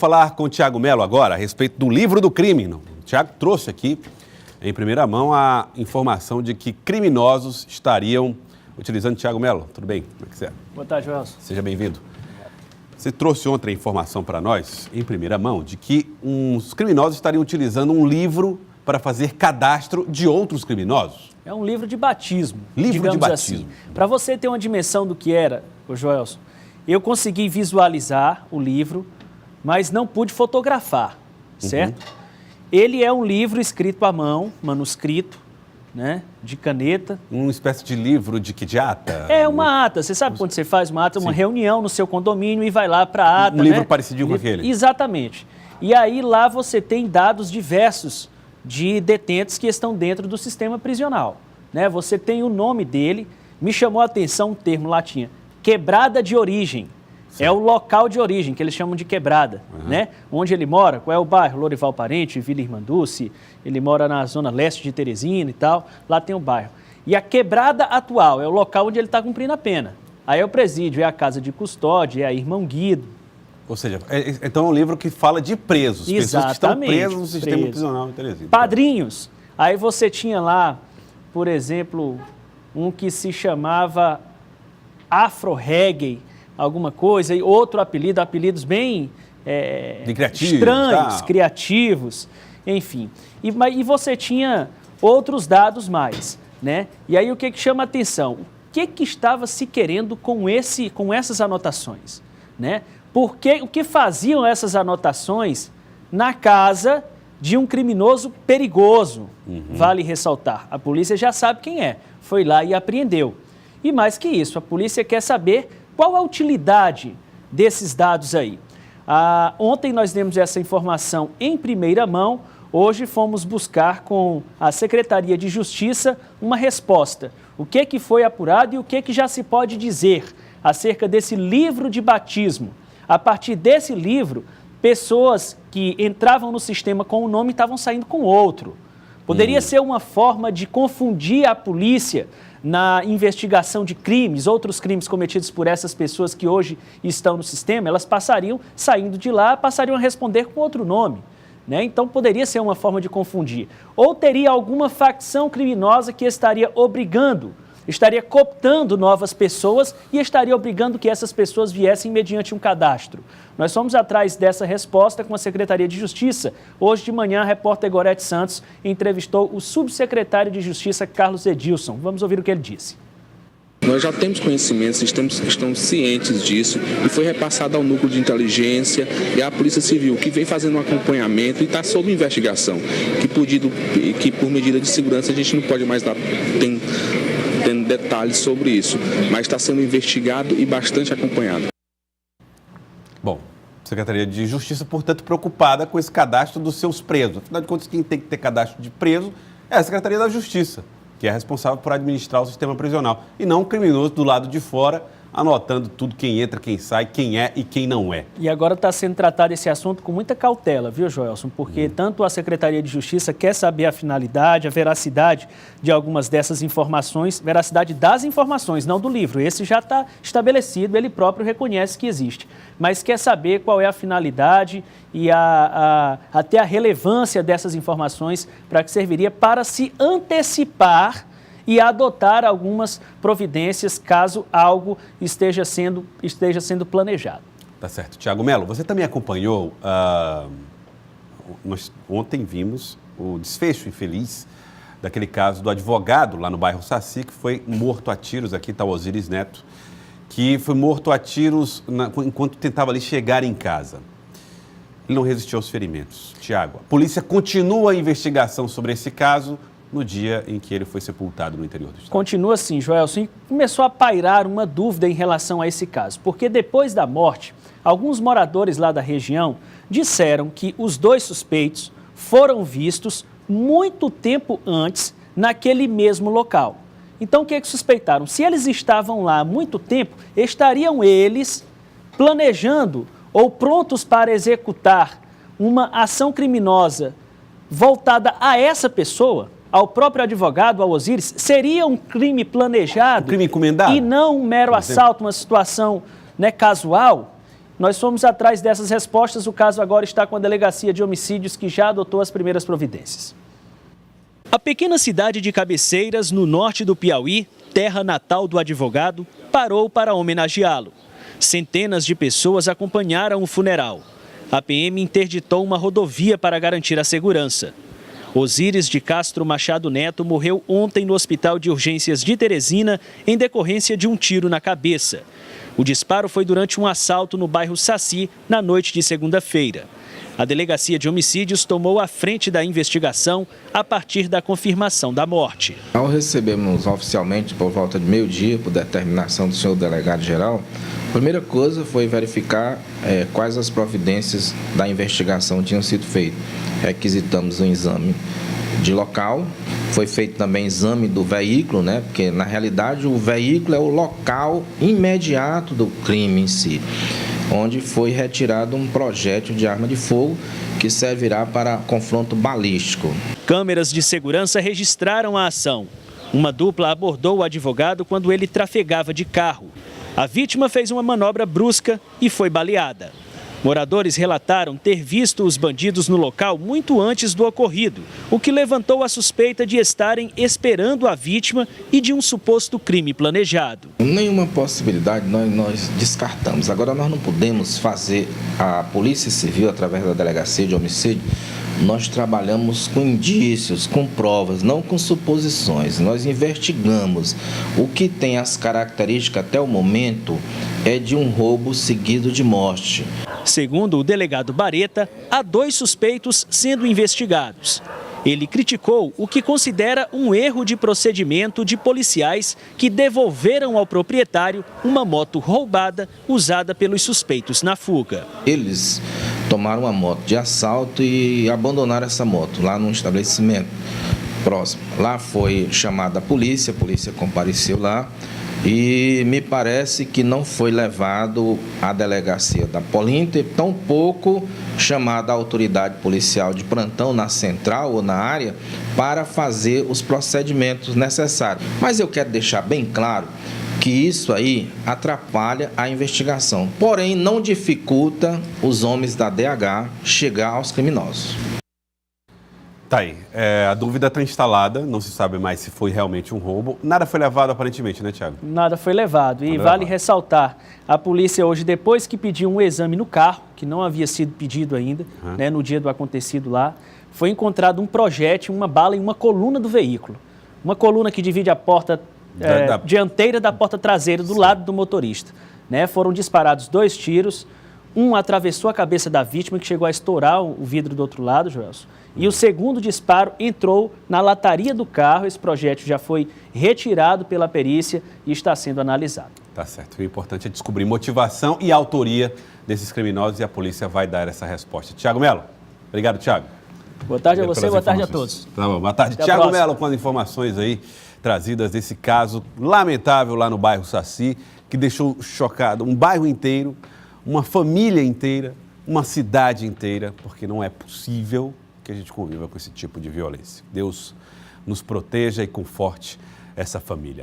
falar com o Tiago Melo agora a respeito do livro do crime. O Tiago trouxe aqui, em primeira mão, a informação de que criminosos estariam utilizando. Tiago Melo, tudo bem? Como é que você é? Boa tarde, Welson. Seja bem-vindo. Você trouxe ontem a informação para nós, em primeira mão, de que uns criminosos estariam utilizando um livro para fazer cadastro de outros criminosos. É um livro de batismo, Livro de batismo. assim. Para você ter uma dimensão do que era, Joelson, eu consegui visualizar o livro, mas não pude fotografar, certo? Ele é um livro escrito à mão, manuscrito, né, de caneta. Uma espécie de livro de ata? É uma ata. Você sabe quando você faz uma ata, uma reunião no seu condomínio e vai lá para a ata, Um livro parecidinho com aquele? Exatamente. E aí lá você tem dados diversos de detentos que estão dentro do sistema prisional, né? Você tem o nome dele, me chamou a atenção um termo latim, quebrada de origem. Sim. É o local de origem, que eles chamam de quebrada, né? Onde ele mora, qual é o bairro? Lourival Parente, Vila Irmanduce, ele mora na zona leste de Teresina e tal, lá tem o bairro. E a quebrada atual é o local onde ele está cumprindo a pena. Aí é o presídio, é a casa de custódia, é a Irmão Guido. Ou seja, então é um livro que fala de presos, exatamente, pessoas que estão presas no sistema prisional em Teresina. Padrinhos. Aí você tinha lá, por exemplo, um que se chamava Afro-Reggae, alguma coisa, e outro apelido, apelidos bem estranhos, criativos, enfim. E você tinha outros dados mais, né? E aí o que chama a atenção? O que estava se querendo com essas anotações, né? Porque o que faziam essas anotações na casa de um criminoso perigoso, vale ressaltar. A polícia já sabe quem é, foi lá e apreendeu. E mais que isso, a polícia quer saber qual a utilidade desses dados aí. Ontem nós demos essa informação em primeira mão, hoje fomos buscar com a Secretaria de Justiça uma resposta. O que foi apurado e o que já se pode dizer acerca desse livro de batismo. A partir desse livro, pessoas que entravam no sistema com um nome estavam saindo com outro. Poderia ser uma forma de confundir a polícia na investigação de crimes, outros crimes cometidos por essas pessoas que hoje estão no sistema, elas passariam, saindo de lá, passariam a responder com outro nome, né? Então poderia ser uma forma de confundir. Ou teria alguma facção criminosa que estaria cooptando novas pessoas e estaria obrigando que essas pessoas viessem mediante um cadastro. Nós fomos atrás dessa resposta com a Secretaria de Justiça. Hoje de manhã, a repórter Gorete Santos entrevistou o subsecretário de Justiça, Carlos Edilson. Vamos ouvir o que ele disse. Nós já temos conhecimentos, estamos cientes disso e foi repassado ao núcleo de inteligência e à Polícia Civil, que vem fazendo um acompanhamento e está sob investigação. Que por medida de segurança a gente não pode mais dar tendo detalhes sobre isso, mas está sendo investigado e bastante acompanhado. Bom, a Secretaria de Justiça, portanto, preocupada com esse cadastro dos seus presos. Afinal de contas, quem tem que ter cadastro de preso é a Secretaria da Justiça, que é responsável por administrar o sistema prisional, e não o criminoso do lado de fora, anotando tudo, quem entra, quem sai, quem é e quem não é. E agora está sendo tratado esse assunto com muita cautela, viu, Joelson? Porque tanto a Secretaria de Justiça quer saber a finalidade, a veracidade de algumas dessas informações, veracidade das informações, não do livro. Esse já está estabelecido, ele próprio reconhece que existe. Mas quer saber qual é a finalidade e até a relevância dessas informações para que serviria para se antecipar e adotar algumas providências caso algo esteja sendo planejado. Tá certo. Tiago Melo, você também acompanhou, nós ontem vimos o desfecho infeliz daquele caso do advogado lá no bairro Saci, que foi morto a tiros, aqui está o Osiris Neto, que foi morto a tiros enquanto tentava ali chegar em casa. Ele não resistiu aos ferimentos. Tiago, a polícia continua a investigação sobre esse caso no dia em que ele foi sepultado no interior do estado. Continua assim, Joelson, e começou a pairar uma dúvida em relação a esse caso, porque depois da morte, alguns moradores lá da região disseram que os dois suspeitos foram vistos muito tempo antes naquele mesmo local. Então, o que suspeitaram? Se eles estavam lá há muito tempo, estariam eles planejando ou prontos para executar uma ação criminosa voltada a essa pessoa, ao próprio advogado, ao Osiris? Seria um crime planejado? Um crime encomendado? E não um mero assalto, uma situação, né, casual? Nós fomos atrás dessas respostas. O caso agora está com a Delegacia de Homicídios, que já adotou as primeiras providências. A pequena cidade de Cabeceiras, no norte do Piauí, terra natal do advogado, parou para homenageá-lo. Centenas de pessoas acompanharam o funeral. A PM interditou uma rodovia para garantir a segurança. Osíris de Castro Machado Neto morreu ontem no Hospital de Urgências de Teresina em decorrência de um tiro na cabeça. O disparo foi durante um assalto no bairro Saci, na noite de segunda-feira. A Delegacia de Homicídios tomou a frente da investigação a partir da confirmação da morte. Ao recebermos oficialmente por volta de meio-dia, por determinação do senhor delegado-geral, a primeira coisa foi verificar quais as providências da investigação tinham sido feitas. Requisitamos um exame de local, foi feito também exame do veículo, porque na realidade o veículo é o local imediato do crime em si, onde foi retirado um projétil de arma de fogo que servirá para confronto balístico. Câmeras de segurança registraram a ação. Uma dupla abordou o advogado quando ele trafegava de carro. A vítima fez uma manobra brusca e foi baleada. Moradores relataram ter visto os bandidos no local muito antes do ocorrido, o que levantou a suspeita de estarem esperando a vítima e de um suposto crime planejado. Nenhuma possibilidade nós descartamos. Agora nós não podemos fazer, a Polícia Civil, através da Delegacia de Homicídio, nós trabalhamos com indícios, com provas, não com suposições. Nós investigamos. O que tem as características até o momento é de um roubo seguido de morte. Segundo o delegado Bareta, há 2 suspeitos sendo investigados. Ele criticou o que considera um erro de procedimento de policiais que devolveram ao proprietário uma moto roubada usada pelos suspeitos na fuga. Eles tomaram uma moto de assalto e abandonaram essa moto lá num estabelecimento próximo. Lá foi chamada a polícia compareceu lá e me parece que não foi levado à delegacia da Polinter, tampouco chamada a autoridade policial de plantão na central ou na área para fazer os procedimentos necessários. Mas eu quero deixar bem claro que isso aí atrapalha a investigação, porém não dificulta os homens da DH chegar aos criminosos. Tá aí, a dúvida está instalada, não se sabe mais se foi realmente um roubo. Nada foi levado aparentemente, né, Tiago? Nada foi levado. E vale ressaltar, a polícia hoje, depois que pediu um exame no carro, que não havia sido pedido ainda, no dia do acontecido lá, foi encontrado um projétil, uma bala em uma coluna do veículo. Uma coluna que divide a porta dianteira da porta traseira do lado do motorista. Foram disparados 2 tiros, um atravessou a cabeça da vítima, que chegou a estourar o vidro do outro lado, Joelson. E o segundo disparo entrou na lataria do carro. Esse projétil já foi retirado pela perícia e está sendo analisado. Tá certo. O importante é descobrir motivação e autoria desses criminosos e a polícia vai dar essa resposta. Tiago Melo. Obrigado, Tiago. Boa tarde a você, boa tarde a todos. Tá bom, boa tarde. Tiago Melo com as informações aí trazidas desse caso lamentável lá no bairro Saci, que deixou chocado um bairro inteiro, uma família inteira, uma cidade inteira, porque não é possível que a gente conviva com esse tipo de violência. Deus nos proteja e conforte essa família.